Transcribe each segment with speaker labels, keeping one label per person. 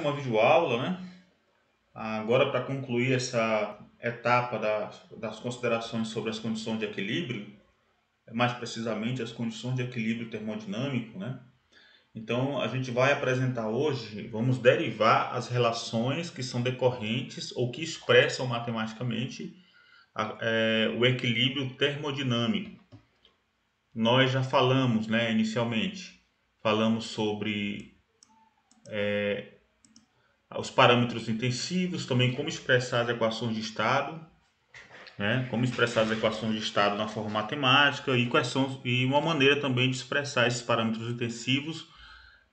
Speaker 1: uma videoaula, né? Agora, para concluir essa etapa das considerações sobre as condições de equilíbrio, mais precisamente as condições de equilíbrio termodinâmico, né? Então, a gente vai apresentar hoje, vamos derivar as relações que são decorrentes ou que expressam matematicamente o equilíbrio termodinâmico. Nós já falamos, né, inicialmente, falamos sobre os parâmetros intensivos, também como expressar as equações de estado, né? Como expressar as equações de estado na forma matemática e uma maneira também de expressar esses parâmetros intensivos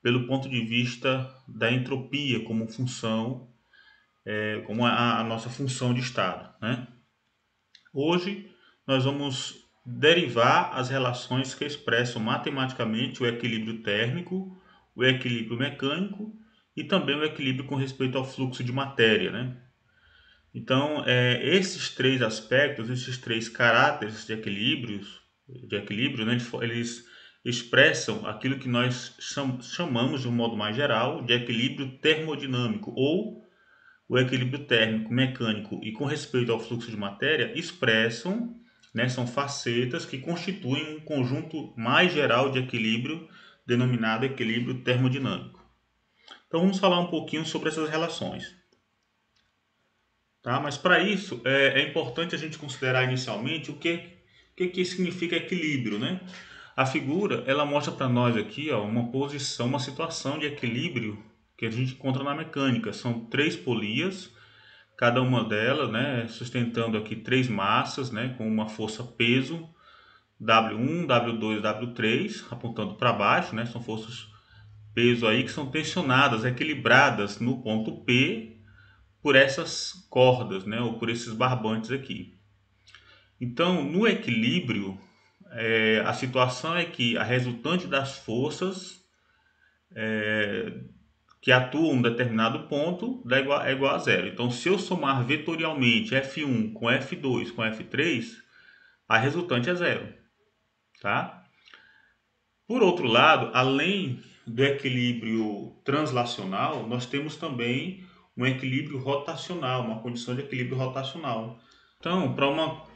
Speaker 1: pelo ponto de vista da entropia como função, como a nossa função de estado, né? Hoje nós vamos derivar as relações que expressam matematicamente o equilíbrio térmico, o equilíbrio mecânico e também o equilíbrio com respeito ao fluxo de matéria, né? Então, esses três aspectos, esses três caráteres de equilíbrio, né, eles expressam aquilo que nós chamamos, de um modo mais geral, de equilíbrio termodinâmico, ou o equilíbrio térmico, mecânico e com respeito ao fluxo de matéria, expressam, né, são facetas que constituem um conjunto mais geral de equilíbrio, denominado equilíbrio termodinâmico. Então, vamos falar um pouquinho sobre essas relações. Tá? Mas para isso é importante a gente considerar inicialmente que significa equilíbrio, né? A figura ela mostra para nós aqui, ó, uma posição, uma situação de equilíbrio que a gente encontra na mecânica. São três polias, cada uma delas, né, sustentando aqui três massas, né, com uma força peso W1, W2, W3, apontando para baixo, né? São forças peso aí que são tensionadas, equilibradas no ponto P por essas cordas, né, ou por esses barbantes aqui. Então, no equilíbrio, a situação é que a resultante das forças que atuam em um determinado ponto é igual a zero. Então, se eu somar vetorialmente F1 com F2 com F3, a resultante é zero. Tá? Por outro lado, além do equilíbrio translacional, nós temos também um equilíbrio rotacional, uma condição de equilíbrio rotacional. Então, para uma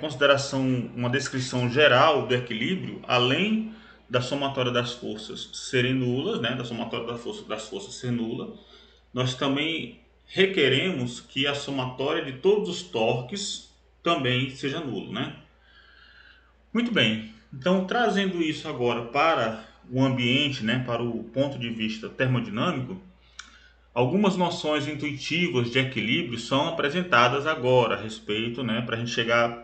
Speaker 1: consideração, uma descrição geral do equilíbrio, além da somatória das forças serem nulas, né, da somatória das forças ser nula, nós também requeremos que a somatória de todos os torques também seja nulo, né? Muito bem. Então, trazendo isso agora para o ambiente, né, para o ponto de vista termodinâmico, algumas noções intuitivas de equilíbrio são apresentadas agora a respeito, né, para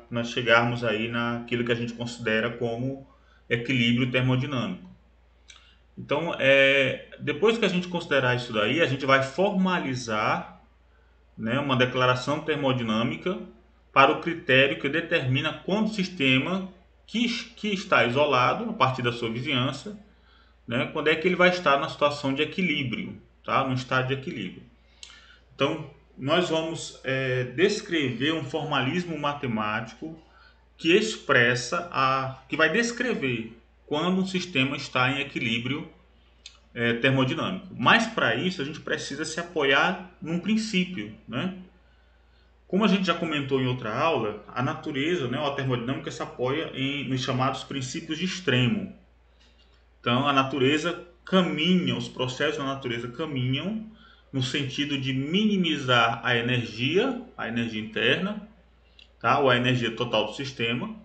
Speaker 1: nós chegarmos aí naquilo que a gente considera como equilíbrio termodinâmico. Então, depois que a gente considerar isso daí, a gente vai formalizar, né, uma declaração termodinâmica para o critério que determina quando o sistema que está isolado a partir da sua vizinhança, né, quando é que ele vai estar na situação de equilíbrio, tá, no estado de equilíbrio. Então, nós vamos descrever um formalismo matemático que que vai descrever quando um sistema está em equilíbrio termodinâmico. Mas para isso a gente precisa se apoiar num princípio, né? Como a gente já comentou em outra aula, a natureza, né, a termodinâmica se apoia nos chamados princípios de extremo. Então, a natureza caminha, os processos da natureza caminham no sentido de minimizar a energia interna, tá? Ou a energia total do sistema.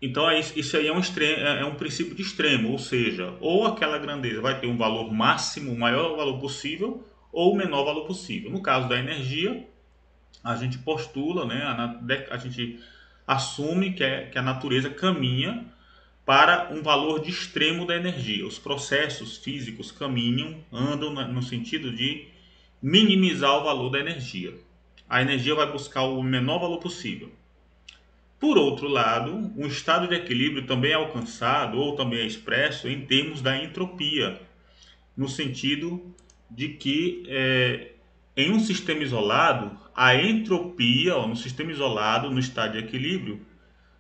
Speaker 1: Então, isso aí é um princípio de extremo, ou seja, ou aquela grandeza vai ter um valor máximo, o maior valor possível, ou o menor valor possível. No caso da energia, a gente postula, né, a gente assume que a natureza caminha para um valor de extremo da energia. Os processos físicos andam no sentido de minimizar o valor da energia. A energia vai buscar o menor valor possível. Por outro lado, um estado de equilíbrio também é alcançado ou também é expresso em termos da entropia, no sentido de que em um sistema isolado, a entropia, no sistema isolado, no estado de equilíbrio,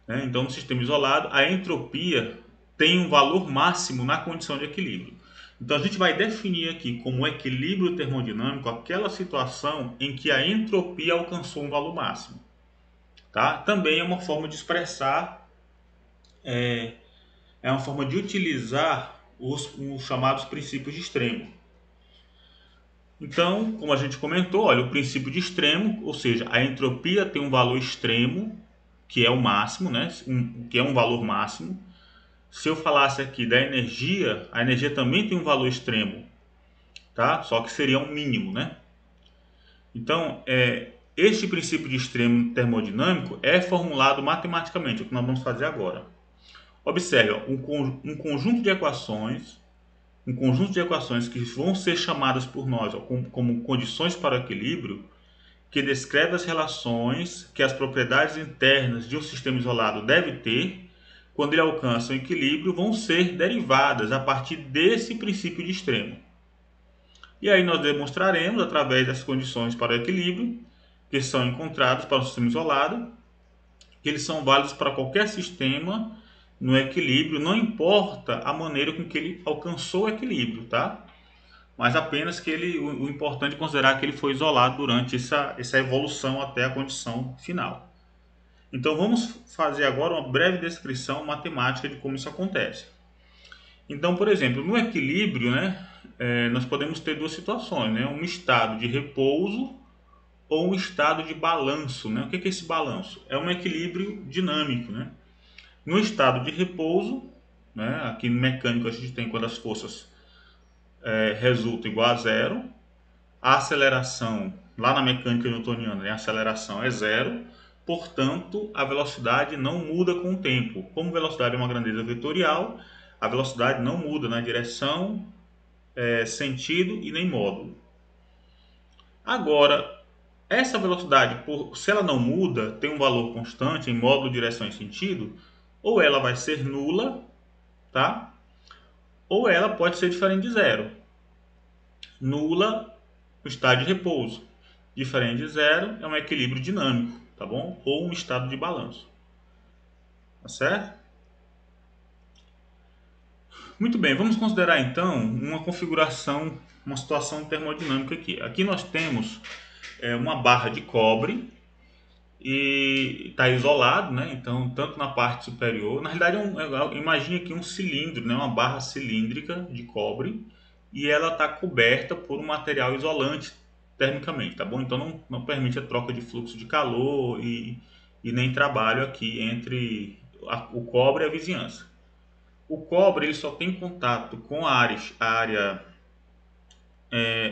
Speaker 1: né, então no sistema isolado, a entropia tem um valor máximo na condição de equilíbrio. Então a gente vai definir aqui como equilíbrio termodinâmico aquela situação em que a entropia alcançou um valor máximo. Tá? Também é uma forma de expressar, é uma forma de utilizar os chamados princípios de extremo. Então, como a gente comentou, olha, o princípio de extremo, ou seja, a entropia tem um valor extremo, que é o máximo, né? Que é um valor máximo. Se eu falasse aqui da energia, a energia também tem um valor extremo, tá? Só que seria um mínimo, né? Então, este princípio de extremo termodinâmico é formulado matematicamente, é o que nós vamos fazer agora. Observe, ó, um conjunto de equações, que vão ser chamadas por nós, ó, como condições para o equilíbrio, que descreve as relações que as propriedades internas de um sistema isolado devem ter quando ele alcança o equilíbrio, vão ser derivadas a partir desse princípio de extremo. E aí nós demonstraremos, através das condições para o equilíbrio, que são encontradas para o sistema isolado, que eles são válidos para qualquer sistema no equilíbrio, não importa a maneira com que ele alcançou o equilíbrio, tá? Mas apenas que o importante é considerar que ele foi isolado durante essa evolução até a condição final. Então vamos fazer agora uma breve descrição matemática de como isso acontece. Então, por exemplo, no equilíbrio, né, nós podemos ter duas situações, né, um estado de repouso ou um estado de balanço. Né? O que é esse balanço? É um equilíbrio dinâmico. Né? No estado de repouso, né, aqui no mecânico a gente tem quando as forças resultam igual a zero, a aceleração, lá na mecânica newtoniana, né, a aceleração é zero, portanto a velocidade não muda com o tempo. Como velocidade é uma grandeza vetorial, a velocidade não muda na direção, sentido e nem módulo. Agora, essa velocidade, se ela não muda, tem um valor constante em módulo, direção e sentido, ou ela vai ser nula, tá? Ou ela pode ser diferente de zero. Nula, o estado de repouso. Diferente de zero é um equilíbrio dinâmico, tá bom? Ou um estado de balanço. Tá certo? Muito bem, vamos considerar então uma configuração, uma situação termodinâmica aqui. Aqui nós temos uma barra de cobre e está isolado, né? Então, tanto na parte superior, na realidade, imagine aqui um cilindro, né? Uma barra cilíndrica de cobre e ela está coberta por um material isolante termicamente, tá bom? Então, não permite a troca de fluxo de calor e nem trabalho aqui entre o cobre e a vizinhança. O cobre ele só tem contato com a área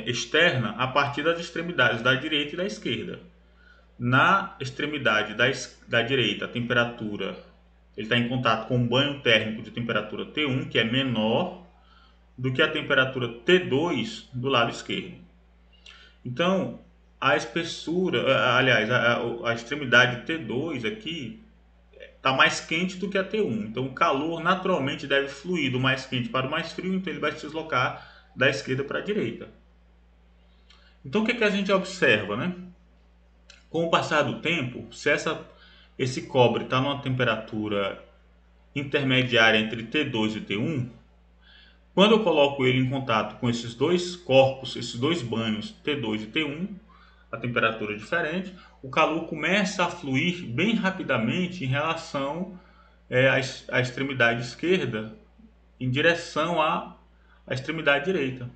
Speaker 1: externa a partir das extremidades da direita e da esquerda. Na extremidade da direita, a temperatura, ele está em contato com um banho térmico de temperatura T1, que é menor do que a temperatura T2 do lado esquerdo. Então, a espessura, aliás, a extremidade T2 aqui está mais quente do que a T1. Então, o calor naturalmente deve fluir do mais quente para o mais frio, então ele vai se deslocar da esquerda para a direita. Então, o que a gente observa, né? Com o passar do tempo, se esse cobre está numa temperatura intermediária entre T2 e T1, quando eu coloco ele em contato com esses dois corpos, esses dois banhos T2 e T1, a temperatura é diferente, o calor começa a fluir bem rapidamente em relação à extremidade esquerda em direção à extremidade direita.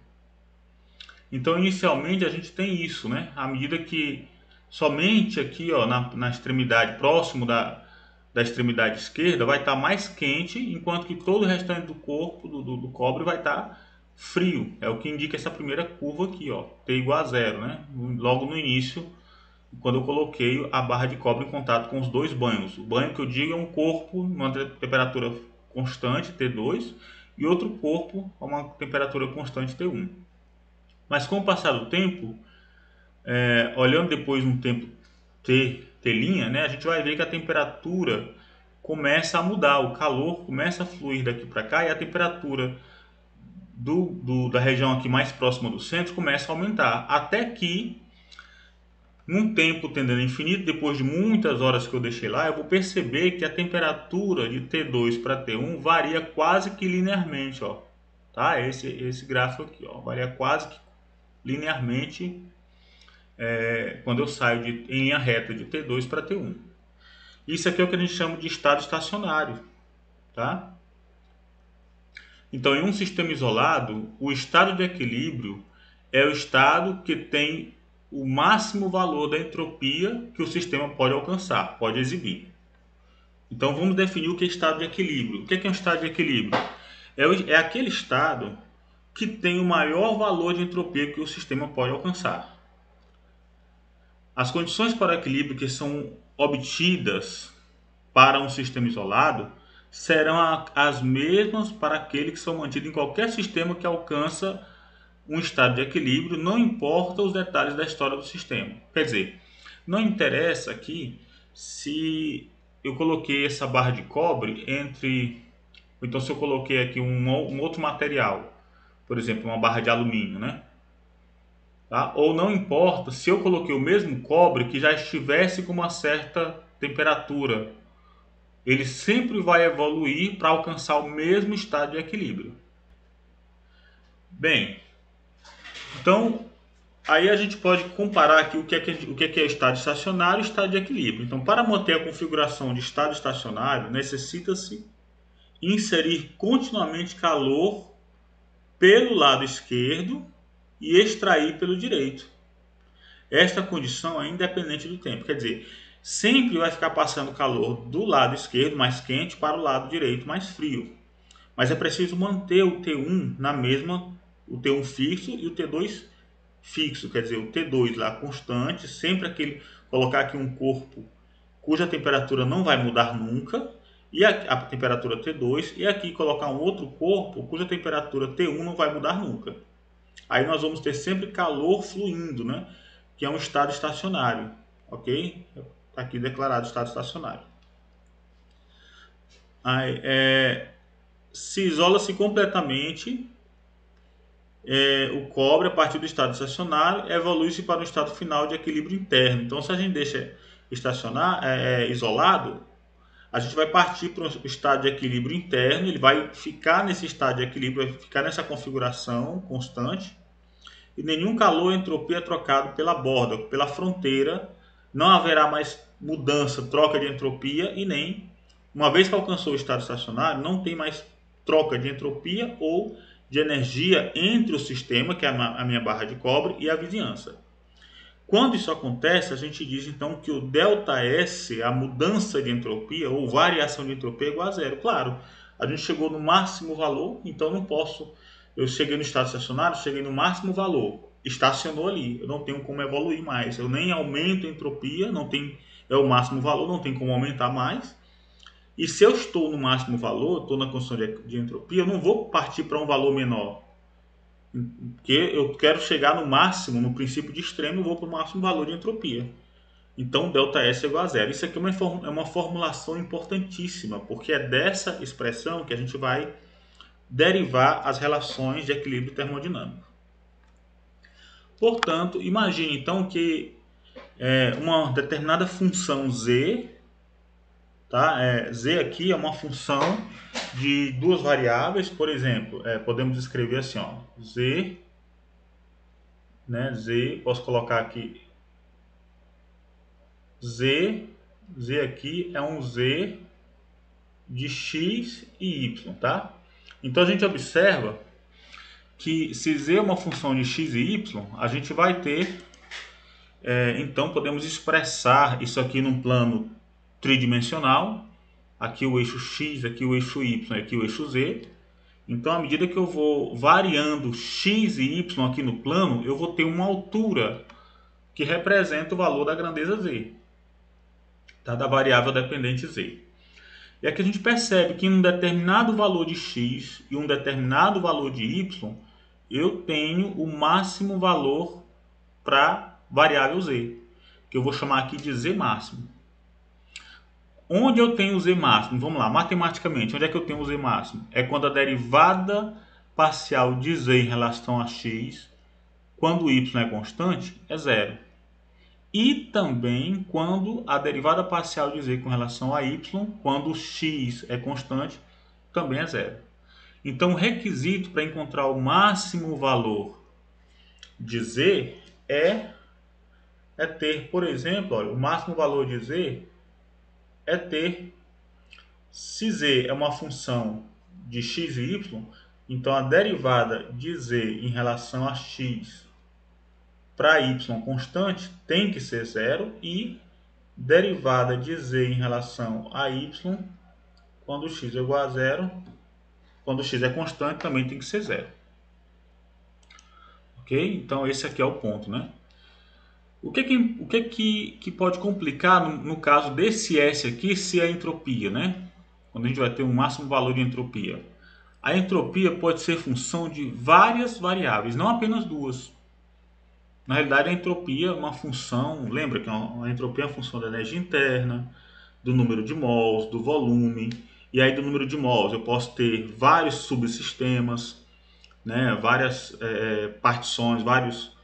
Speaker 1: Então, inicialmente, a gente tem isso, né? À medida que somente aqui, ó, na extremidade, próximo da extremidade esquerda, vai estar mais quente, enquanto que todo o restante do corpo, do cobre, vai estar frio. É o que indica essa primeira curva aqui, ó, T igual a zero, né? Logo no início, quando eu coloquei a barra de cobre em contato com os dois banhos. O banho que eu digo é um corpo numa temperatura constante, T2, e outro corpo a uma temperatura constante, T1. Mas com o passar do tempo, olhando depois um tempo T', né, a gente vai ver que a temperatura começa a mudar, o calor começa a fluir daqui para cá e a temperatura da região aqui mais próxima do centro começa a aumentar, até que num tempo tendendo a infinito, depois de muitas horas que eu deixei lá, eu vou perceber que a temperatura de T2 para T1 varia quase que linearmente, ó. tá? Esse gráfico aqui, ó, varia quase que linearmente quando eu saio em linha reta de T2 para T1. Isso aqui é o que a gente chama de estado estacionário, tá? Então, em um sistema isolado, o estado de equilíbrio é o estado que tem o máximo valor da entropia que o sistema pode alcançar, pode exibir. Então, vamos definir o que é estado de equilíbrio. O que é um estado de equilíbrio? É aquele estado que tem o maior valor de entropia que o sistema pode alcançar. As condições para o equilíbrio que são obtidas para um sistema isolado serão as mesmas para aqueles que são mantidos em qualquer sistema que alcança um estado de equilíbrio, não importa os detalhes da história do sistema. Quer dizer, não interessa aqui se eu coloquei essa barra de cobre entre... Então, se eu coloquei aqui um outro material, por exemplo, uma barra de alumínio, né? Tá? Ou não importa se eu coloquei o mesmo cobre que já estivesse com uma certa temperatura. Ele sempre vai evoluir para alcançar o mesmo estado de equilíbrio. Bem, então aí a gente pode comparar aqui o que é estado estacionário e estado de equilíbrio. Então, para manter a configuração de estado estacionário, necessita-se inserir continuamente calor pelo lado esquerdo e extrair pelo direito. Esta condição é independente do tempo, quer dizer, sempre vai ficar passando calor do lado esquerdo mais quente para o lado direito mais frio. Mas é preciso manter o T1 na mesma, o T1 fixo e o T2 fixo, quer dizer, o T2 lá constante, sempre colocar aqui um corpo cuja temperatura não vai mudar nunca, e a temperatura T2, e aqui colocar um outro corpo cuja temperatura T1 não vai mudar nunca. Aí nós vamos ter sempre calor fluindo, né? Que é um estado estacionário, ok? Está aqui declarado estado estacionário. Aí, se isola-se completamente o cobre a partir do estado estacionário, evolui-se para um estado final de equilíbrio interno. Então, se a gente deixa isolado, a gente vai partir para um estado de equilíbrio interno, ele vai ficar nesse estado de equilíbrio, vai ficar nessa configuração constante, e nenhum calor ou entropia é trocado pela borda, pela fronteira, não haverá mais mudança, troca de entropia, e nem, uma vez que alcançou o estado estacionário, não tem mais troca de entropia ou de energia entre o sistema, que é a minha barra de cobre, e a vizinhança. Quando isso acontece, a gente diz então que o ΔS, a mudança de entropia ou variação de entropia é igual a zero. Claro, a gente chegou no máximo valor, então não posso... Eu cheguei no estado estacionário, cheguei no máximo valor, estacionou ali, eu não tenho como evoluir mais, eu nem aumento a entropia, não tem, é o máximo valor, não tem como aumentar mais. E se eu estou no máximo valor, estou na condição de entropia, eu não vou partir para um valor menor, porque eu quero chegar no máximo, no princípio de extremo, eu vou para o máximo valor de entropia. Então, ΔS é igual a zero. Isso aqui é uma formulação importantíssima, porque é dessa expressão que a gente vai derivar as relações de equilíbrio termodinâmico. Portanto, imagine então que uma determinada função z, tá? Z aqui é uma função de duas variáveis, por exemplo, podemos escrever assim, ó, z, né? Z, posso colocar aqui z aqui é um z de x e y, tá? Então a gente observa que se z é uma função de x e y, a gente vai ter, então podemos expressar isso aqui num plano tridimensional, aqui o eixo x, aqui o eixo y, aqui o eixo z. Então, à medida que eu vou variando x e y aqui no plano, eu vou ter uma altura que representa o valor da grandeza z, tá? Da variável dependente z. E aqui a gente percebe que em um determinado valor de x e um determinado valor de y, eu tenho o máximo valor para variável z, que eu vou chamar aqui de z máximo. Onde eu tenho o z máximo? Vamos lá, matematicamente, onde é que eu tenho o z máximo? É quando a derivada parcial de z em relação a x, quando y é constante, é zero. E também quando a derivada parcial de z com relação a y, quando x é constante, também é zero. Então, o requisito para encontrar o máximo valor de z é ter, por exemplo, olha, o máximo valor de z é ter, se z é uma função de x e y, então a derivada de z em relação a x para y constante tem que ser zero, e derivada de z em relação a y quando x é igual a zero, quando x é constante, também tem que ser zero. Ok? Então esse aqui é o ponto, né? O que pode complicar no caso desse S aqui, se é a entropia, né? Quando a gente vai ter um máximo valor de entropia. A entropia pode ser função de várias variáveis, não apenas duas. Na realidade, a entropia é uma função, lembra que a entropia é uma função da energia interna, do número de mols, do volume, e aí do número de mols eu posso ter vários subsistemas, né, várias partições, vários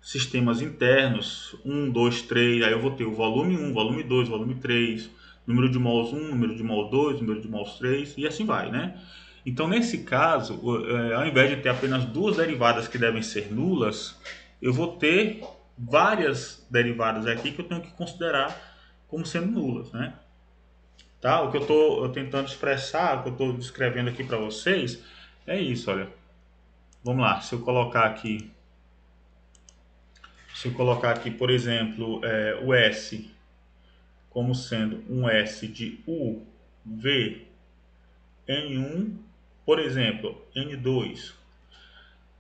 Speaker 1: sistemas internos, 1, 2, 3, aí eu vou ter o volume 1, volume 2, volume 3, número de mols 1, número de mols 2, número de mols 3, e assim vai, né? Então, nesse caso, ao invés de ter apenas duas derivadas que devem ser nulas, eu vou ter várias derivadas aqui que eu tenho que considerar como sendo nulas, né? Tá? O que eu estou tentando expressar, o que eu estou descrevendo aqui para vocês, é isso, olha. Vamos lá, se eu colocar aqui, por exemplo, o S como sendo um S de U, V, N1, por exemplo, N2.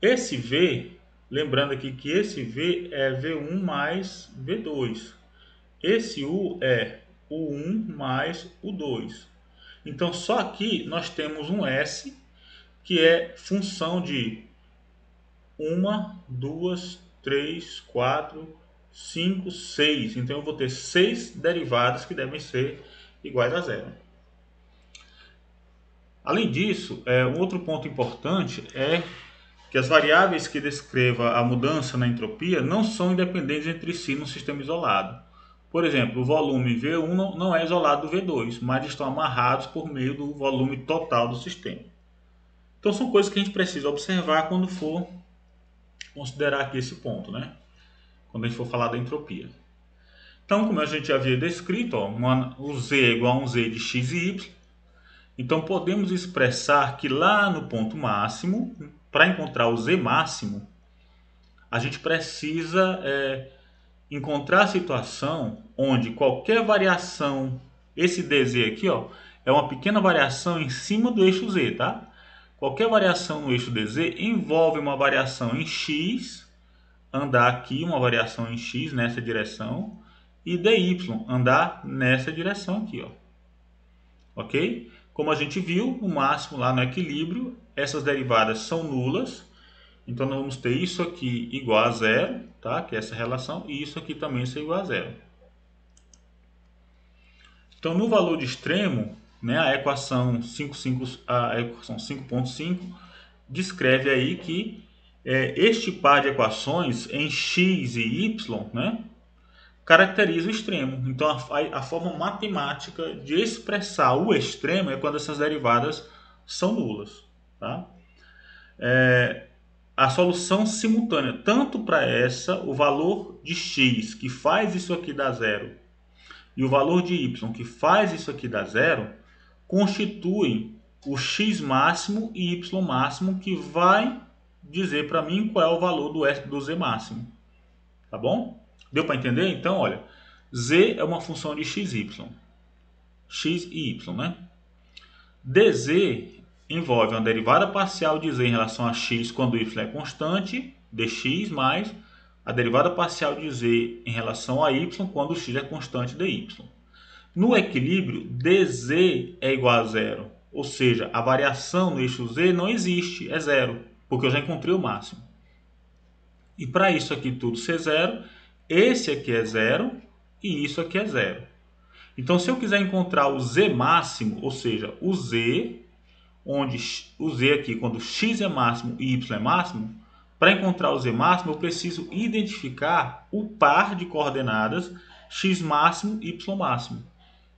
Speaker 1: Esse V, lembrando aqui que esse V é V1 mais V2. Esse U é U1 mais U2. Então, só aqui nós temos um S que é função de 1, 2, 3, 4, 5, 6. Então, eu vou ter 6 derivadas que devem ser iguais a zero. Além disso, um outro ponto importante é que as variáveis que descrevam a mudança na entropia não são independentes entre si no sistema isolado. Por exemplo, o volume V1 não é isolado do V2, mas estão amarrados por meio do volume total do sistema. Então são coisas que a gente precisa observar quando for considerar aqui esse ponto, né? Quando a gente for falar da entropia. Então, como a gente já havia descrito, ó, o Z é igual a um Z de x e y. Então podemos expressar que lá no ponto máximo, para encontrar o Z máximo, a gente precisa encontrar a situação onde qualquer variação, esse dz aqui, ó, é uma pequena variação em cima do eixo z, tá? Qualquer variação no eixo dz envolve uma variação em x, andar aqui, uma variação em x nessa direção, e dy, andar nessa direção aqui, ó. Ok? Como a gente viu, o máximo lá no equilíbrio, essas derivadas são nulas. Então, nós vamos ter isso aqui igual a zero, tá? Que é essa relação, e isso aqui também ser igual a zero. Então, no valor de extremo, né, a equação 5.5 descreve aí que este par de equações em x e y, né, caracteriza o extremo. Então, a forma matemática de expressar o extremo é quando essas derivadas são nulas, tá? A solução simultânea, tanto para essa, o valor de x, que faz isso aqui dar zero, e o valor de y, que faz isso aqui dar zero, constituem o x máximo e y máximo, que vai dizer para mim qual é o valor do z máximo. Tá bom? Deu para entender? Então, olha, z é uma função de x e y, né? dz envolve uma derivada parcial de z em relação a x quando y é constante, dx, mais a derivada parcial de z em relação a y quando x é constante, dy. No equilíbrio, dz é igual a zero, ou seja, a variação no eixo z não existe, é zero, porque eu já encontrei o máximo. E para isso aqui tudo ser zero, esse aqui é zero e isso aqui é zero. Então, se eu quiser encontrar o z máximo, ou seja, o z, onde o z aqui, quando x é máximo e y é máximo, para encontrar o z máximo, eu preciso identificar o par de coordenadas x máximo e y máximo.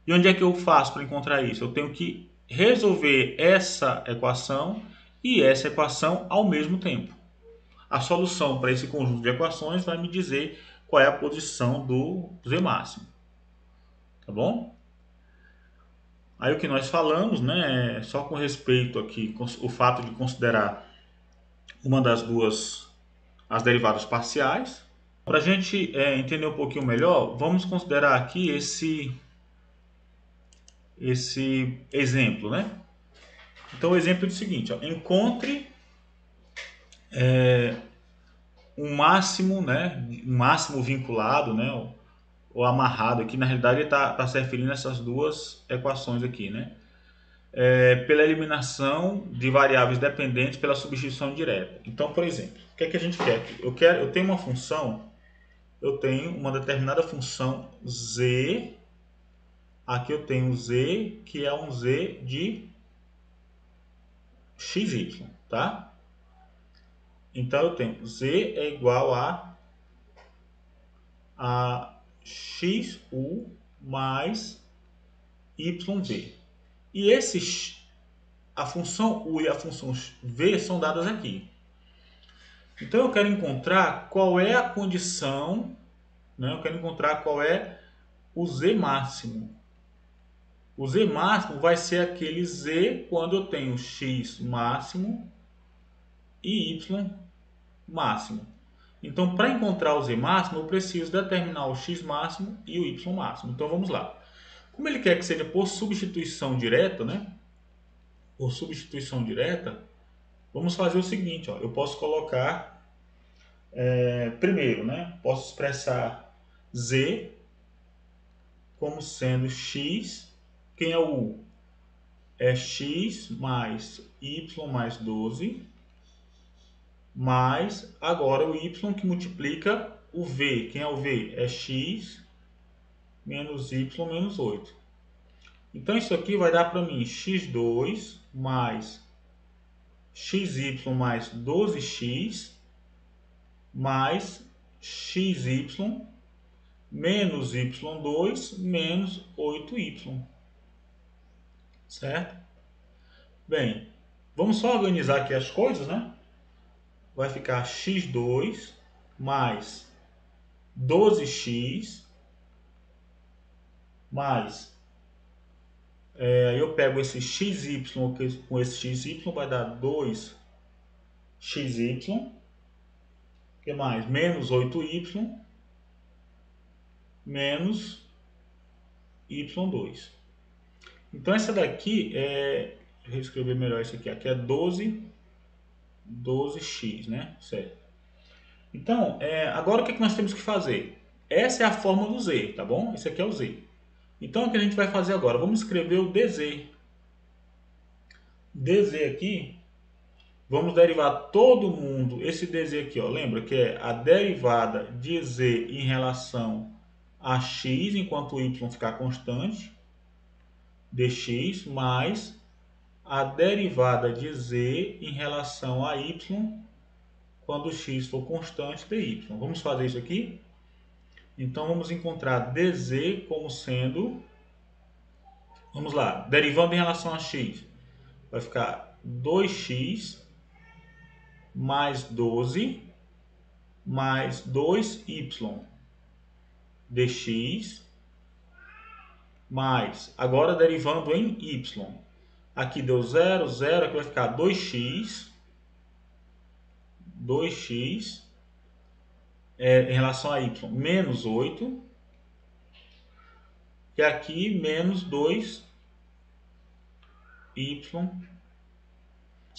Speaker 1: E onde é que eu faço para encontrar isso? Eu tenho que resolver essa equação e essa equação ao mesmo tempo. A solução para esse conjunto de equações vai me dizer qual é a posição do z máximo. Tá bom? Aí o que nós falamos, né, só com respeito aqui, o fato de considerar uma das duas, as derivadas parciais. Para a gente entender um pouquinho melhor, vamos considerar aqui esse exemplo, né? Então o exemplo é o seguinte, ó, encontre um máximo, né, um máximo vinculado, né, ou amarrado aqui, na realidade ele está se referindo a essas duas equações aqui, né? Pela eliminação de variáveis dependentes pela substituição direta. Então, por exemplo, o que é que a gente quer aqui? Eu tenho uma função, eu tenho uma determinada função z, aqui eu tenho z, que é um z de xy, tá? Então eu tenho z é igual a xu mais yv. E a função u e a função v são dadas aqui. Então eu quero encontrar qual é a condição, né? Eu quero encontrar qual é o z máximo. O z máximo vai ser aquele z quando eu tenho x máximo e y máximo. Então, para encontrar o z máximo, eu preciso determinar o x máximo e o y máximo. Então, vamos lá. Como ele quer que seja por substituição direta, né? Por substituição direta, vamos fazer o seguinte, ó. Eu posso colocar, primeiro, né? Posso expressar z como sendo x. Quem é o u? É x mais y mais 12, mais agora o y que multiplica o v. Quem é o v? É x menos y menos 8. Então isso aqui vai dar para mim x2 mais xy mais 12x mais xy menos y2 menos 8y. Certo? Bem, vamos só organizar aqui as coisas, né? Vai ficar x2 mais 12x mais, eu pego esse xy com esse xy, vai dar 2xy, que mais? Menos 8y, menos y2. Então essa daqui deixa eu escrever melhor isso aqui, aqui é 12x, né? Certo. Então, agora o que nós temos que fazer? Essa é a forma do z, tá bom? Esse aqui é o z. Então, o que a gente vai fazer agora? Vamos escrever o dz. dz aqui, vamos derivar todo mundo, esse dz aqui, ó, lembra que é a derivada de z em relação a x, enquanto o y ficar constante, dx, mais a derivada de z em relação a y, quando x for constante, dy. Vamos fazer isso aqui? Então, vamos encontrar dz como sendo, vamos lá, derivando em relação a x, vai ficar 2x mais 12 mais 2y dx mais, agora derivando em y, aqui deu 0, 0, aqui vai ficar 2x em relação a y menos 8, e aqui menos 2y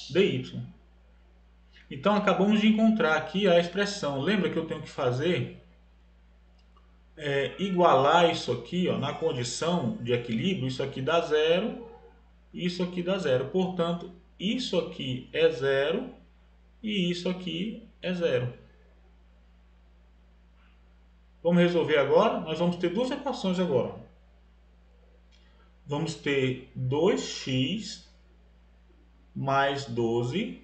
Speaker 1: dy. Então acabamos de encontrar aqui a expressão. Lembra que eu tenho que fazer igualar isso aqui, ó, na condição de equilíbrio, isso aqui dá 0, isso aqui dá 0. Portanto, isso aqui é 0 e isso aqui é 0. Vamos resolver agora? Nós vamos ter duas equações agora. Vamos ter 2x mais 12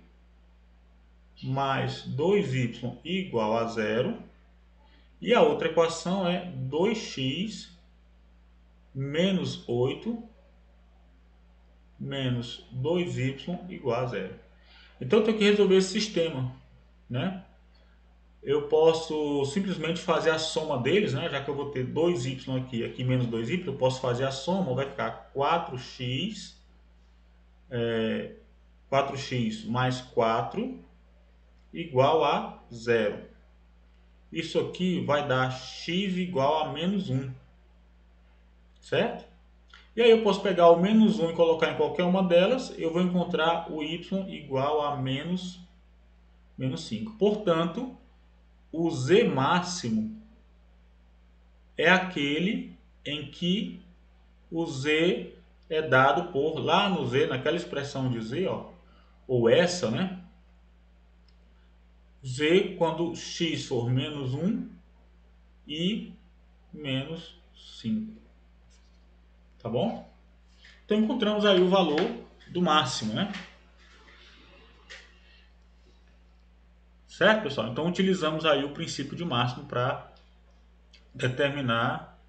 Speaker 1: mais 2y igual a 0. E a outra equação é 2x menos 8 menos 2y igual a 0. Então eu tenho que resolver esse sistema, né? Eu posso simplesmente fazer a soma deles, né? Já que eu vou ter 2y aqui menos 2y, eu posso fazer a soma, vai ficar 4x mais 4 igual a 0. Isso aqui vai dar x igual a menos 1, certo? E aí eu posso pegar o menos 1 e colocar em qualquer uma delas, eu vou encontrar o y igual a menos 5. Portanto, o z máximo é aquele em que o z é dado por, lá no z, naquela expressão de z, ó, ou essa, né? Z quando x for menos 1 e menos 5. Tá bom? Então encontramos aí o valor do máximo, né? Certo, pessoal? Então utilizamos aí o princípio de máximo para determinar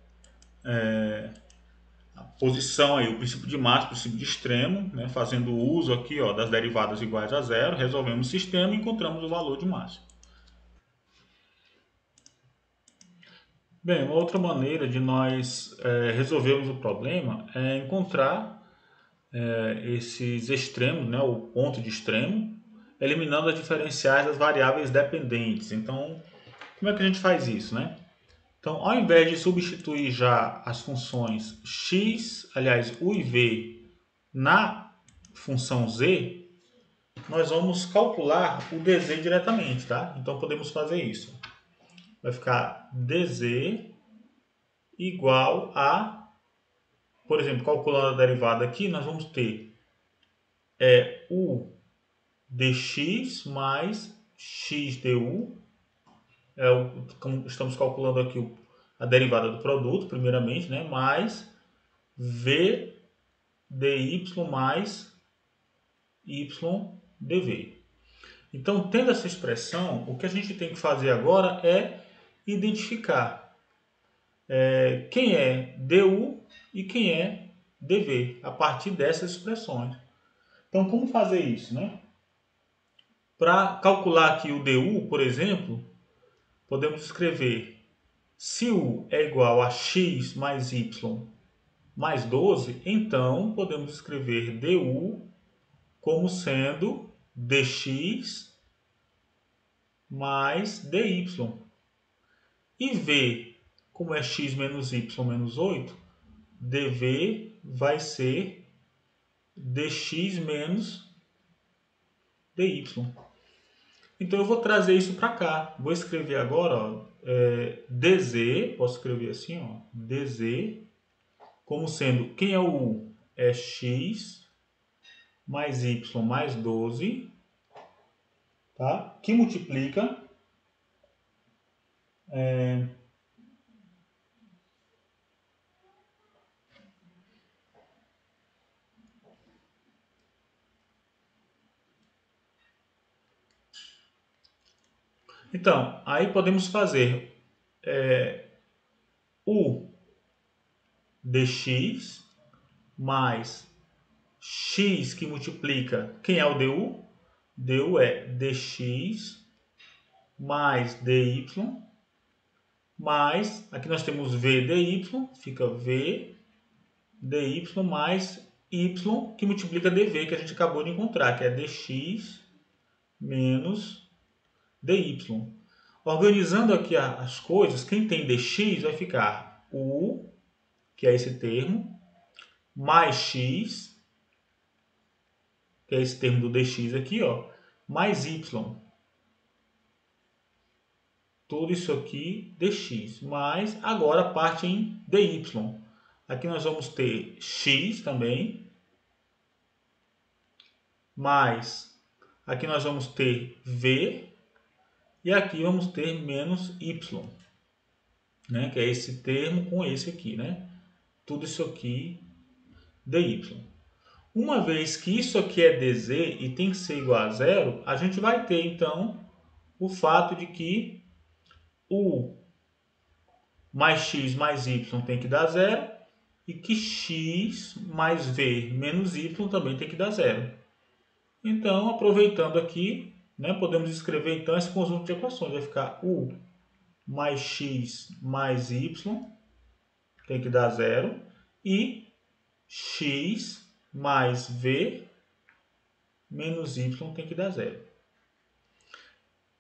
Speaker 1: a posição aí, o princípio de máximo, o princípio de extremo, né? Fazendo uso aqui, ó, das derivadas iguais a zero, resolvemos o sistema e encontramos o valor de máximo. Bem, uma outra maneira de nós resolvermos o problema é encontrar esses extremos, né, o ponto de extremo, eliminando as diferenciais das variáveis dependentes. Então, como é que a gente faz isso, né? Então, ao invés de substituir já as funções x, aliás, u e v, na função z, nós vamos calcular o dz diretamente, tá? Então, podemos fazer isso. Vai ficar dz igual a, por exemplo, calculando a derivada aqui, nós vamos ter u dx mais x du, como estamos calculando aqui a derivada do produto, primeiramente, né, mais v dy mais y dv. Então, tendo essa expressão, o que a gente tem que fazer agora é identificar quem é du e quem é dv, a partir dessas expressões. Então, como fazer isso, né? Para calcular aqui o du, por exemplo, podemos escrever, se u é igual a x mais y mais 12, então podemos escrever du como sendo dx mais dy. E v, como é x menos y menos 8, dv vai ser dx menos dy. Então eu vou trazer isso para cá. Vou escrever agora, ó, dz, posso escrever assim, ó, dz, como sendo, quem é o u? É x mais y mais 12, tá? Que multiplica Então, aí podemos fazer u dx mais x que multiplica, quem é o du? Du é dx mais dy, mais, aqui nós temos v dy, fica v dy mais y que multiplica dv, que a gente acabou de encontrar, que é dx menos dy. Organizando aqui as coisas, quem tem dx vai ficar u, que é esse termo, mais x, que é esse termo do dx aqui, ó, mais y. Tudo isso aqui dx, mas agora parte em dy. Aqui nós vamos ter x também, mais aqui nós vamos ter v, e aqui vamos ter menos y, né? Que é esse termo com esse aqui, né? Tudo isso aqui dy. Uma vez que isso aqui é dz e tem que ser igual a zero, a gente vai ter então o fato de que u mais x mais y tem que dar zero e que x mais v menos y também tem que dar zero. Então, aproveitando aqui, né, podemos escrever então esse conjunto de equações. Vai ficar U mais X mais Y, tem que dar zero, e X mais V menos Y tem que dar zero.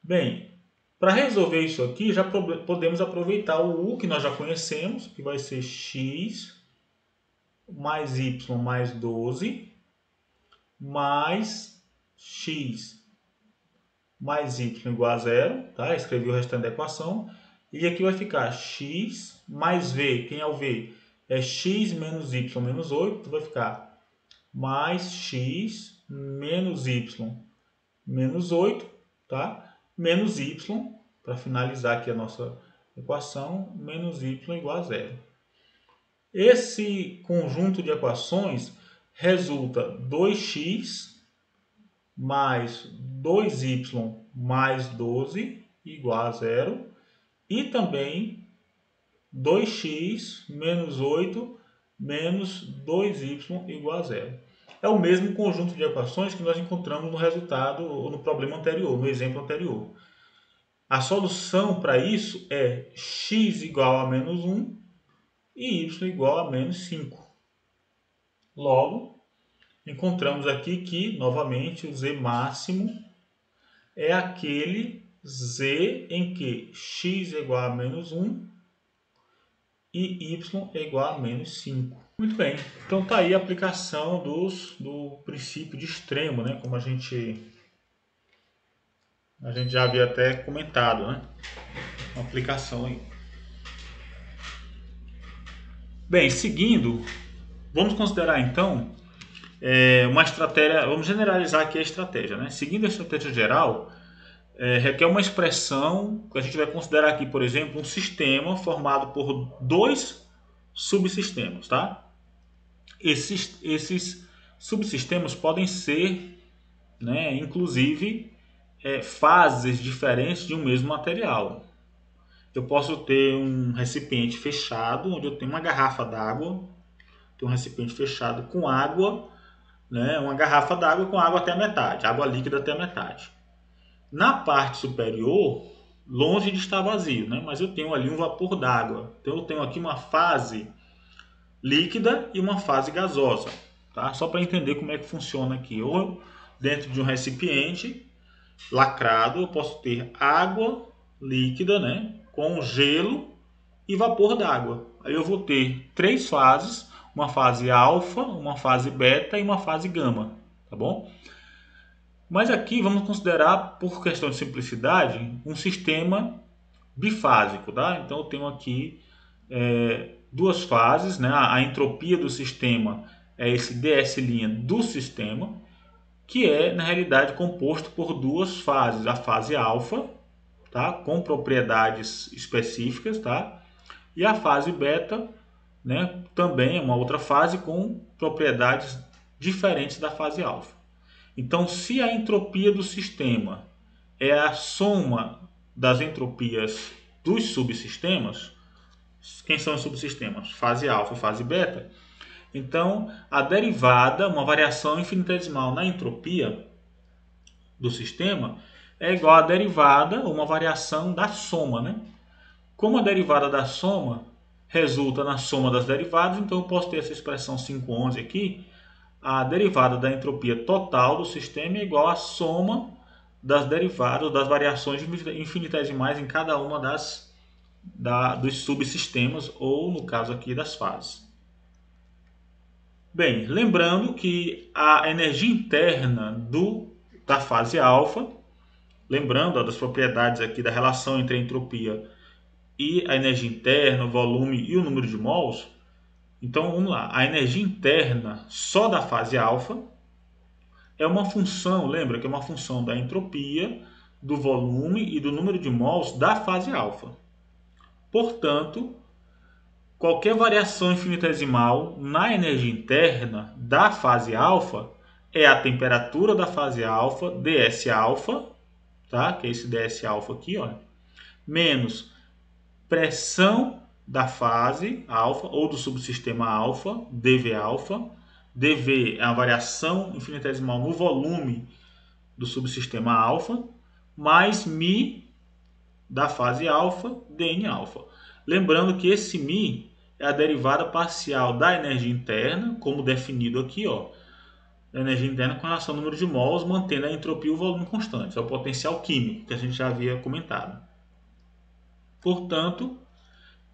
Speaker 1: Bem, para resolver isso aqui, já podemos aproveitar o U que nós já conhecemos, que vai ser X mais Y mais 12, mais X mais Y igual a zero, tá? Escrevi o restante da equação. E aqui vai ficar X mais V. Quem é o V? É X menos Y menos 8. Então vai ficar mais X menos Y menos 8, tá? Menos Y, para finalizar aqui a nossa equação, menos Y igual a zero. Esse conjunto de equações resulta 2x mais 2y mais 12 igual a zero e também 2x menos 8 menos 2y igual a zero. É o mesmo conjunto de equações que nós encontramos no resultado ou no problema anterior, no exemplo anterior. A solução para isso é x igual a menos 1 e y igual a menos 5. Logo, encontramos aqui que, novamente, o z máximo é aquele z em que x é igual a menos 1 e y é igual a menos 5. Muito bem, então está aí a aplicação do princípio de extremo, né? Como a gente já havia até comentado, né? Uma aplicação aí. Bem, seguindo, vamos considerar então uma estratégia, vamos generalizar aqui a estratégia, né? Seguindo a estratégia geral, requer uma expressão que a gente vai considerar aqui, por exemplo, um sistema formado por dois subsistemas, tá? Esses subsistemas podem ser, né, inclusive, fases diferentes de um mesmo material. Eu posso ter um recipiente fechado, onde eu tenho uma garrafa d'água, tenho um recipiente fechado com água, né, uma garrafa d'água com água até a metade, água líquida até a metade. Na parte superior, longe de estar vazio, né, mas eu tenho ali um vapor d'água. Então eu tenho aqui uma fase líquida e uma fase gasosa, tá? Só para entender como é que funciona aqui. Ou dentro de um recipiente lacrado, eu posso ter água líquida, né, com gelo e vapor d'água. Aí eu vou ter três fases, uma fase alfa, uma fase beta e uma fase gama, tá bom? Mas aqui vamos considerar, por questão de simplicidade, um sistema bifásico, tá? Então eu tenho aqui duas fases, né? A entropia do sistema é esse ds' do sistema, que é na realidade composto por duas fases, a fase alfa, tá? Com propriedades específicas, tá? E a fase beta, né? Também é uma outra fase com propriedades diferentes da fase alfa. Então, se a entropia do sistema é a soma das entropias dos subsistemas, quem são os subsistemas? Fase alfa e fase beta. Então, a derivada, uma variação infinitesimal na entropia do sistema, é igual à derivada, uma variação da soma, né? Como a derivada da soma resulta na soma das derivadas, então eu posso ter essa expressão 511 aqui. A derivada da entropia total do sistema é igual à soma das derivadas, das variações infinitesimais em cada uma dos subsistemas, ou no caso aqui das fases. Bem, lembrando que a energia interna da fase alfa, lembrando das propriedades aqui da relação entre a entropia e a energia interna, o volume e o número de mols. Então vamos lá, a energia interna só da fase alfa é uma função, lembra que é uma função da entropia, do volume e do número de mols da fase alfa. Portanto, qualquer variação infinitesimal na energia interna da fase alfa é a temperatura da fase alfa, ds alfa, tá? Que é esse ds alfa aqui, ó, menos pressão da fase alfa ou do subsistema alfa, dV alfa, dV é a variação infinitesimal no volume do subsistema alfa, mais μ da fase alfa, dN alfa. Lembrando que esse μ é a derivada parcial da energia interna, como definido aqui, ó, a energia interna com relação ao número de mols, mantendo a entropia e o volume constantes. É o potencial químico, que a gente já havia comentado. Portanto,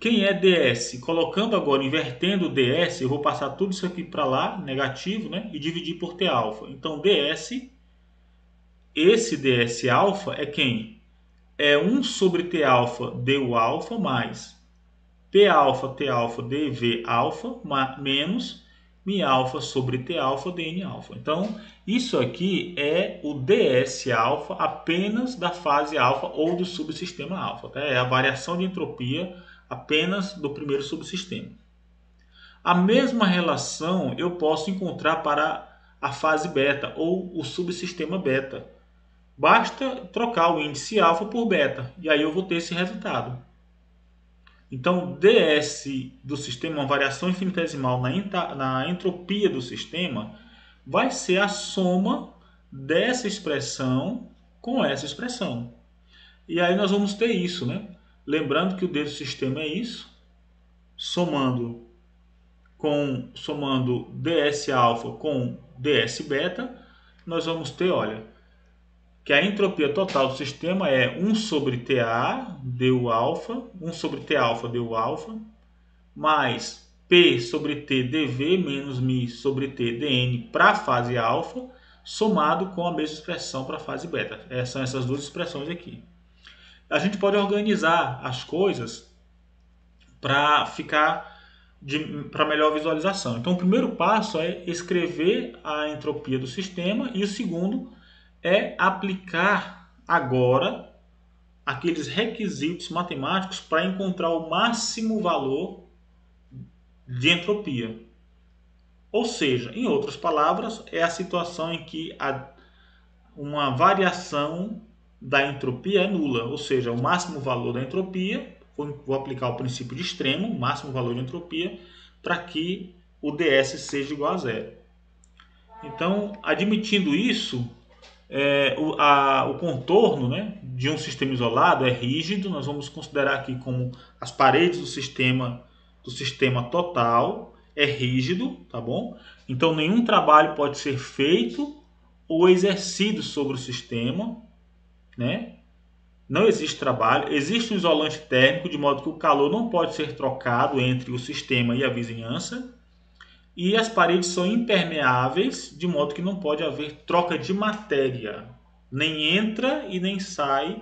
Speaker 1: quem é ds? Colocando agora, invertendo o ds, eu vou passar tudo isso aqui para lá, negativo, né? E dividir por T alfa. Então, ds, esse ds alfa é quem? É 1 sobre T alfa du alfa mais P alfa T alfa dV alfa menos μ alfa sobre T alfa dN alfa. Então, isso aqui é o ds alfa apenas da fase alfa ou do subsistema alfa. Tá? É a variação de entropia apenas do primeiro subsistema. A mesma relação eu posso encontrar para a fase beta ou o subsistema beta. Basta trocar o índice alfa por beta e aí eu vou ter esse resultado. Então, ds do sistema, uma variação infinitesimal na entropia do sistema, vai ser a soma dessa expressão com essa expressão. E aí nós vamos ter isso, né? Lembrando que o d do sistema é isso, somando ds alfa com ds beta, nós vamos ter, olha, que a entropia total do sistema é 1 sobre TA du alfa, 1 sobre T alfa du alfa, mais P sobre T dV menos μ sobre T dN para a fase alfa, somado com a mesma expressão para a fase beta. São essas duas expressões aqui. A gente pode organizar as coisas para ficar para melhor visualização. Então, o primeiro passo é escrever a entropia do sistema e o segundo é aplicar agora aqueles requisitos matemáticos para encontrar o máximo valor de entropia. Ou seja, em outras palavras, é a situação em que uma variação da entropia é nula, ou seja, o máximo valor da entropia, vou aplicar o princípio de extremo, o máximo valor de entropia, para que o ds seja igual a zero. Então, admitindo isso, o contorno, né, de um sistema isolado é rígido. Nós vamos considerar aqui como as paredes do sistema total é rígido, tá bom? Então nenhum trabalho pode ser feito ou exercido sobre o sistema, né? Não existe trabalho, existe um isolante térmico, de modo que o calor não pode ser trocado entre o sistema e a vizinhança. E as paredes são impermeáveis, de modo que não pode haver troca de matéria. Nem entra e nem sai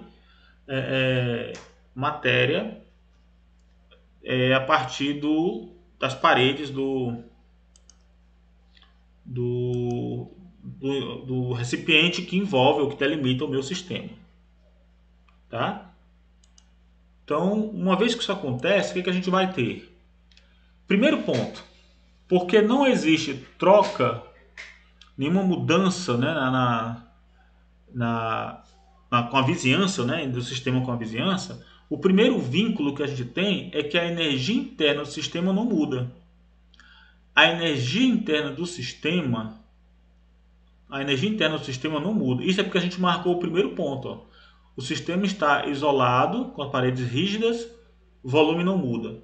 Speaker 1: matéria a partir das paredes do recipiente que envolve ou que delimita o meu sistema. Tá? Então, uma vez que isso acontece, o que a gente vai ter? Primeiro ponto, porque não existe troca, nenhuma mudança, né, com a vizinhança, né, do sistema com a vizinhança, o primeiro vínculo que a gente tem é que a energia interna do sistema não muda. A energia interna do sistema não muda. Isso é porque a gente marcou o primeiro ponto. Ó. O sistema está isolado, com as paredes rígidas, o volume não muda.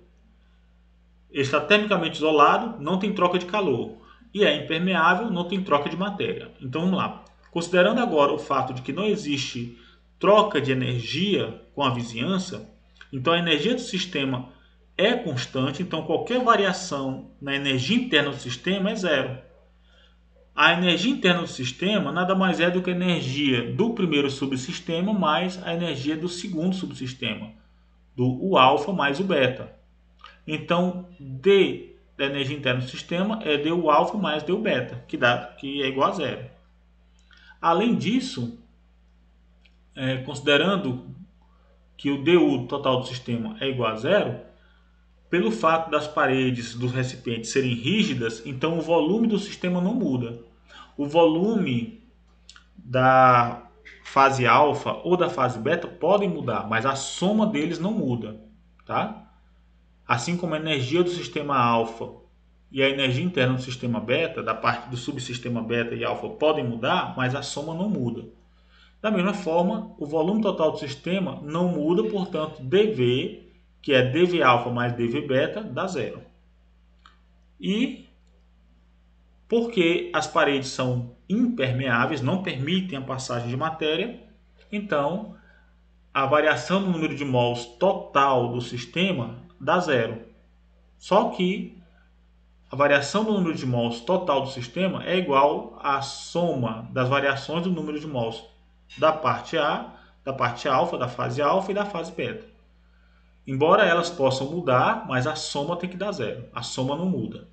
Speaker 1: Ele está termicamente isolado, não tem troca de calor. E é impermeável, não tem troca de matéria. Então vamos lá. Considerando agora o fato de que não existe troca de energia com a vizinhança, então a energia do sistema é constante, então qualquer variação na energia interna do sistema é zero. A energia interna do sistema nada mais é do que a energia do primeiro subsistema mais a energia do segundo subsistema, do alfa mais o beta. Então, D da energia interna do sistema é du alfa mais du beta, que é igual a zero. Além disso, considerando que o du total do sistema é igual a zero, pelo fato das paredes dos recipientes serem rígidas, então o volume do sistema não muda. O volume da fase alfa ou da fase beta podem mudar, mas a soma deles não muda, tá? Assim como a energia do sistema alfa e a energia interna do sistema beta, da parte do subsistema beta e alfa, podem mudar, mas a soma não muda. Da mesma forma, o volume total do sistema não muda, portanto, dV, que é dV alfa mais dV beta, dá zero. E porque as paredes são impermeáveis, não permitem a passagem de matéria, então a variação do número de mols total do sistema dá zero. Só que a variação do número de mols total do sistema é igual à soma das variações do número de mols da parte A, da parte alfa, da fase alfa e da fase beta. Embora elas possam mudar, mas a soma tem que dar zero. A soma não muda.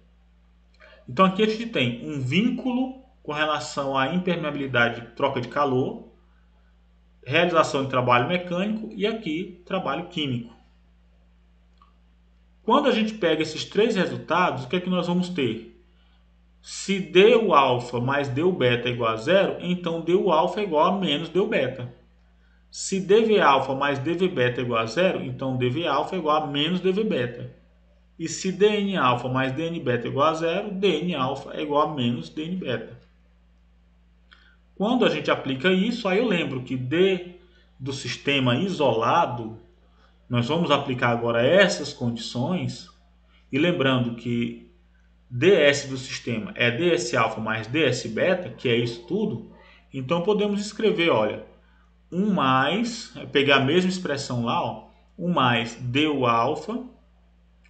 Speaker 1: Então aqui a gente tem um vínculo com relação à impermeabilidade de troca de calor, realização de trabalho mecânico e aqui trabalho químico. Quando a gente pega esses três resultados, o que é que nós vamos ter? Se deu alfa mais deu beta é igual a zero, então deu alfa é igual a menos deu beta. Se dV alfa mais dV beta é igual a zero, então dV alfa é igual a menos dV beta. E se dN alfa mais dN beta é igual a zero, dN alfa é igual a menos dN beta. Quando a gente aplica isso, aí eu lembro que D do sistema isolado, nós vamos aplicar agora essas condições, e lembrando que ds do sistema é ds alfa mais ds beta, que é isso tudo, então podemos escrever, olha, 1 mais, pegar a mesma expressão lá, ó, 1 mais deu alfa,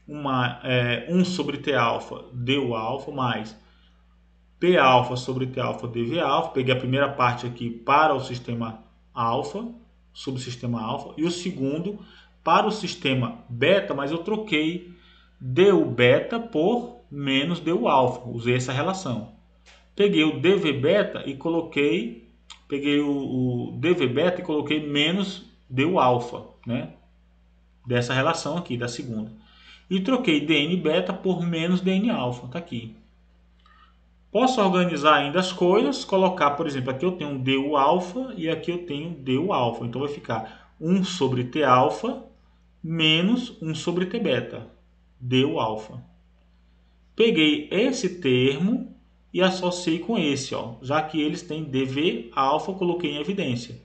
Speaker 1: 1 sobre t alfa deu alfa, mais p alfa sobre t alfa dv alfa, peguei a primeira parte aqui para o sistema alfa, subsistema alfa, e o segundo para o sistema beta, mas eu troquei deu beta por menos deu alfa, usei essa relação. Peguei o dv beta e coloquei, peguei o dv beta e coloquei menos deu alfa, né? Dessa relação aqui, da segunda. E troquei dn beta por menos dn alfa, tá aqui. Posso organizar ainda as coisas, colocar, por exemplo, aqui eu tenho um deu alfa e aqui eu tenho deu alfa. Então vai ficar 1 sobre t alfa menos 1 sobre t beta, deu alfa. Peguei esse termo e associei com esse, ó, já que eles têm dv alfa, coloquei em evidência.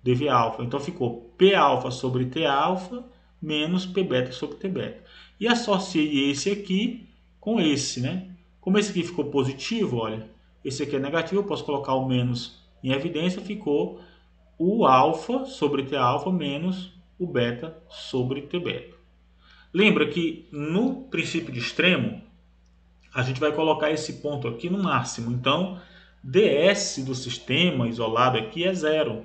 Speaker 1: dv alfa, então ficou p alfa sobre t alfa menos p beta sobre t beta. E associei esse aqui com esse, né? Como esse aqui ficou positivo, olha, esse aqui é negativo, eu posso colocar o menos em evidência, ficou o alfa sobre t alfa menos o beta sobre t beta. Lembra que no princípio de extremo, a gente vai colocar esse ponto aqui no máximo. Então, ds do sistema isolado aqui é zero.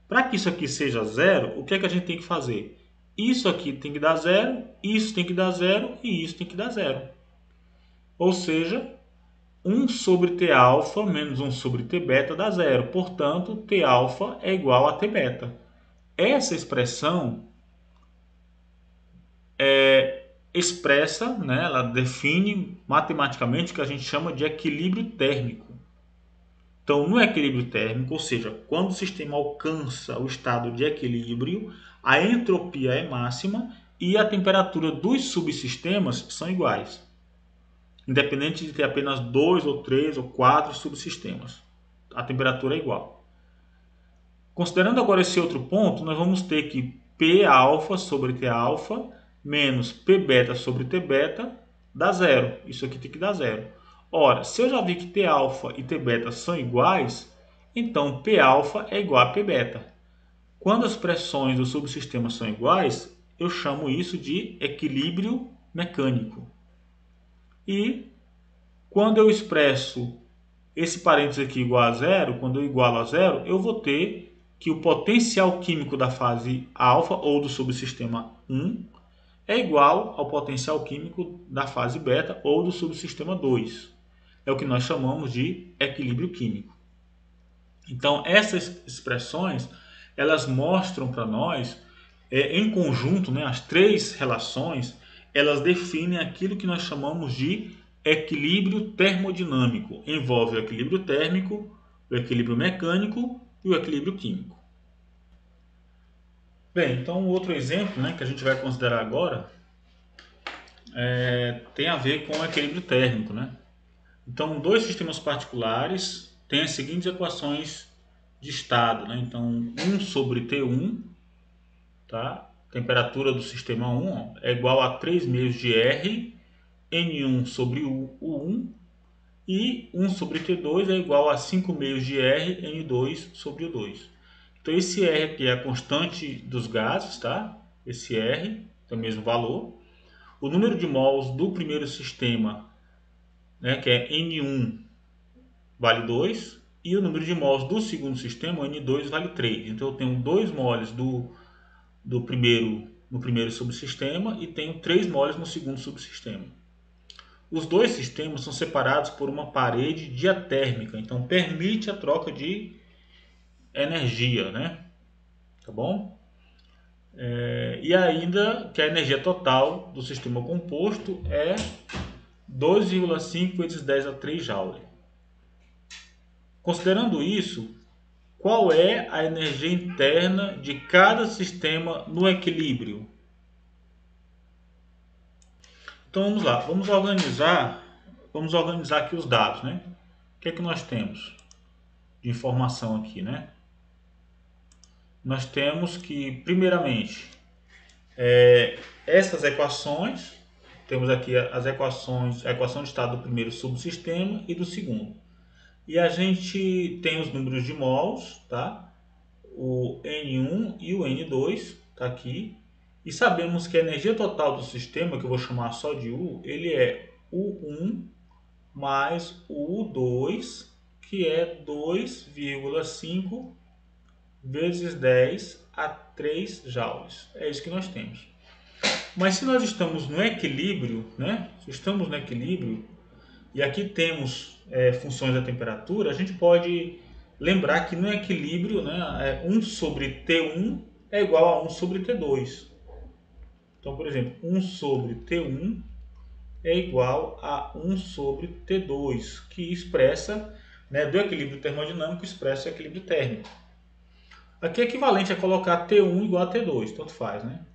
Speaker 1: Para que isso aqui seja zero, o que é que a gente tem que fazer? Isso aqui tem que dar zero, isso tem que dar zero e isso tem que dar zero. Ou seja, 1 sobre t alfa menos 1 sobre t beta dá zero. Portanto, t alfa é igual a t beta. Essa expressão expressa, né, ela define matematicamente o que a gente chama de equilíbrio térmico. Então, no equilíbrio térmico, ou seja, quando o sistema alcança o estado de equilíbrio, a entropia é máxima e a temperatura dos subsistemas são iguais, independente de ter apenas 2 ou 3 ou 4 subsistemas. A temperatura é igual. Considerando agora esse outro ponto, nós vamos ter que P alfa sobre T alfa menos P beta sobre T beta dá zero. Isso aqui tem que dar zero. Ora, se eu já vi que T alfa e T beta são iguais, então P alfa é igual a P beta. Quando as pressões do subsistema são iguais, eu chamo isso de equilíbrio mecânico. E quando eu expresso esse parênteses aqui igual a zero, quando eu igualo a zero, eu vou ter que o potencial químico da fase alfa ou do subsistema 1 é igual ao potencial químico da fase beta ou do subsistema 2. É o que nós chamamos de equilíbrio químico. Então, essas expressões, elas mostram para nós, em conjunto, né, as três relações, elas definem aquilo que nós chamamos de equilíbrio termodinâmico. Envolve o equilíbrio térmico, o equilíbrio mecânico e o equilíbrio químico. Bem, então outro exemplo, né, que a gente vai considerar agora tem a ver com o equilíbrio térmico, né? Então, dois sistemas particulares têm as seguintes equações de estado, né? Então, 1 sobre T1, tá? Temperatura do sistema 1 ó, é igual a 3 meios de R, N1 sobre U1, e 1 sobre T2 é igual a 5 meios de R, N2 sobre o 2. Então, esse R aqui é a constante dos gases, tá? Esse R tem o mesmo valor. O número de mols do primeiro sistema, né, que é N1, vale 2. E o número de mols do segundo sistema, N2, vale 3. Então eu tenho 2 mols no primeiro subsistema e tenho 3 mols no segundo subsistema. Os dois sistemas são separados por uma parede diatérmica, então permite a troca de energia, né? Tá bom? E ainda que a energia total do sistema composto é 2,5 vezes 10 a 3 Joule. Considerando isso, qual é a energia interna de cada sistema no equilíbrio? Então vamos lá, vamos organizar aqui os dados, né? O que é que nós temos de informação aqui, né? Nós temos que, primeiramente, essas equações, temos aqui as equações, a equação de estado do primeiro subsistema e do segundo. E a gente tem os números de mols, tá? O N1 e o N2, tá aqui. E sabemos que a energia total do sistema, que eu vou chamar só de U, ele é U1 mais o U2, que é 2,5 vezes 10 a 3 joules. É isso que nós temos. Mas se nós estamos no equilíbrio, né? Se estamos no equilíbrio, e aqui temos funções da temperatura, a gente pode lembrar que no equilíbrio, né, 1 sobre T1 é igual a 1 sobre T2. Então, por exemplo, 1 sobre T1 é igual a 1 sobre T2, que expressa, né, do equilíbrio termodinâmico, expressa o equilíbrio térmico. Aqui é equivalente a colocar T1 igual a T2, tanto faz, né?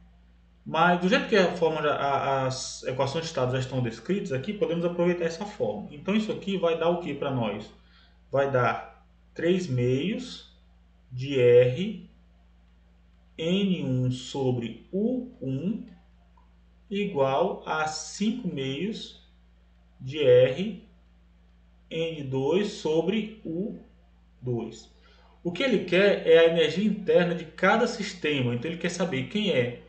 Speaker 1: Mas do jeito que as equações de estado já estão descritas aqui, podemos aproveitar essa forma. Então isso aqui vai dar o que para nós? Vai dar 3 meios de R N1 sobre U1 igual a 5 meios de R N2 sobre U2. O que ele quer é a energia interna de cada sistema. Então ele quer saber quem é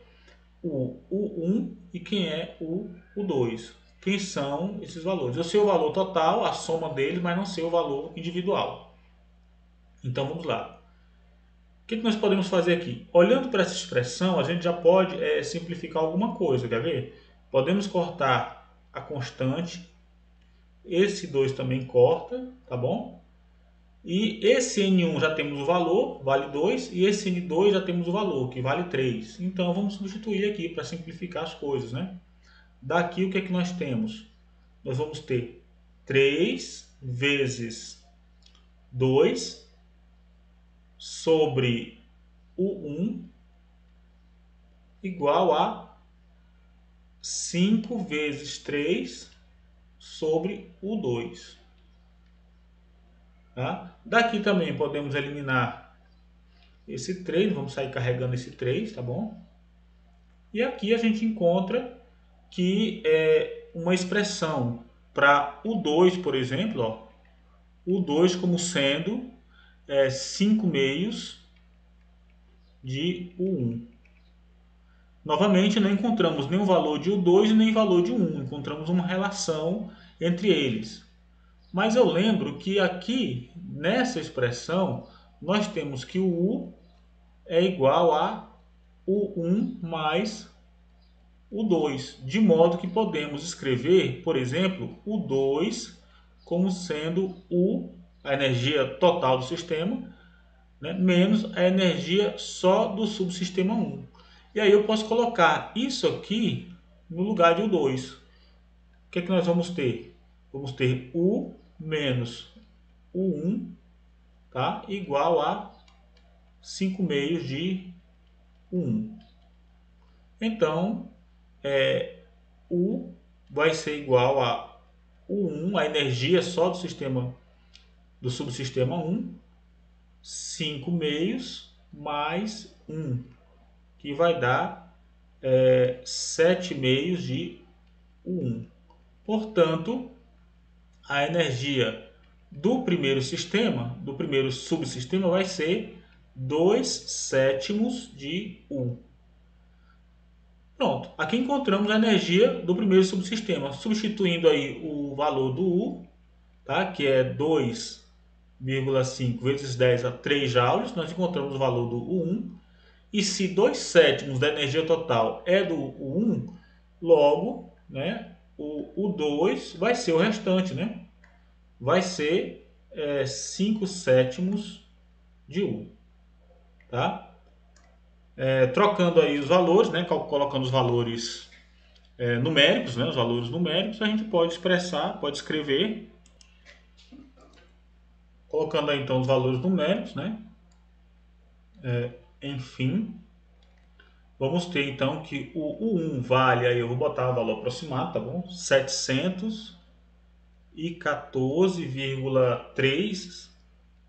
Speaker 1: o U1 e quem é o U2. Quem são esses valores? Eu sei o valor total, a soma deles, mas não sei o valor individual. Então vamos lá. O que nós podemos fazer aqui? Olhando para essa expressão, a gente já pode simplificar alguma coisa, quer ver? Podemos cortar a constante, esse 2 também corta, tá bom? E esse N1 já temos o valor, vale 2, e esse N2 já temos o valor, que vale 3. Então vamos substituir aqui para simplificar as coisas, né? Daqui o que é que nós temos? Nós vamos ter 3 vezes 2 sobre o 1 igual a 5 vezes 3 sobre o 2. Tá? Daqui também podemos eliminar esse 3, vamos sair carregando esse 3, tá bom? E aqui a gente encontra que é uma expressão para o 2, por exemplo, ó, o 2 como sendo 5 meios de U1. Novamente, não encontramos nem o valor de U2 nem o valor de U1, encontramos uma relação entre eles. Mas eu lembro que aqui, nessa expressão, nós temos que o U é igual a U1 mais U2, de modo que podemos escrever, por exemplo, U2 como sendo a energia total do sistema, né, menos a energia só do subsistema 1. E aí eu posso colocar isso aqui no lugar de U2. O que é que nós vamos ter? Vamos ter U menos U1, tá, igual a 5 meios de U1. Então, U vai ser igual a U1, a energia só do subsistema 1, 5 meios mais 1, que vai dar 7 meios de U1. Portanto, a energia do primeiro sistema, do primeiro subsistema, vai ser 2/7 de U. Pronto, aqui encontramos a energia do primeiro subsistema, substituindo aí o valor do U, tá? Que é 2,5 vezes 10 a 3 joules, nós encontramos o valor do U1, e se 2/7 da energia total é do U1, logo, né, o U2 vai ser o restante, né? Vai ser 5/7 de U, tá? Trocando aí os valores, né, colocando os valores numéricos, né, os valores numéricos, a gente pode expressar, pode escrever, colocando aí então os valores numéricos, né? Enfim, vamos ter então que o U1 vale, aí eu vou botar o valor aproximado, tá bom? 714,3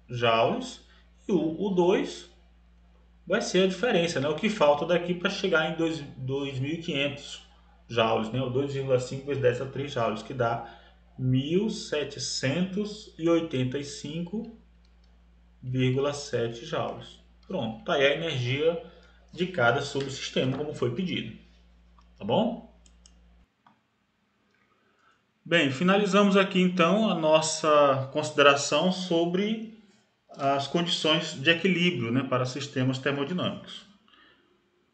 Speaker 1: joules, e o U2 vai ser a diferença, né? O que falta daqui para chegar em 2.500 joules, né? O 2,5 vezes 10 a 3 joules, que dá 1.785,7 joules. Pronto, tá aí a energia de cada subsistema, como foi pedido. Tá bom? Bem, finalizamos aqui então a nossa consideração sobre as condições de equilíbrio, né, para sistemas termodinâmicos.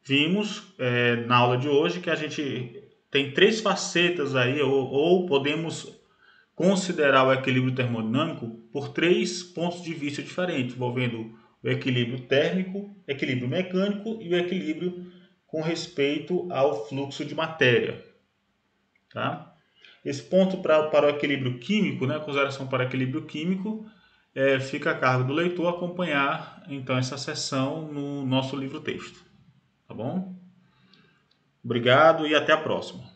Speaker 1: Vimos na aula de hoje que a gente tem três facetas aí, ou podemos considerar o equilíbrio termodinâmico por três pontos de vista diferentes, envolvendo o equilíbrio térmico, equilíbrio mecânico e o equilíbrio com respeito ao fluxo de matéria. Tá? Esse ponto para o equilíbrio químico, né, a consideração para o equilíbrio químico, fica a cargo do leitor acompanhar então essa seção no nosso livro-texto. Tá bom? Obrigado e até a próxima.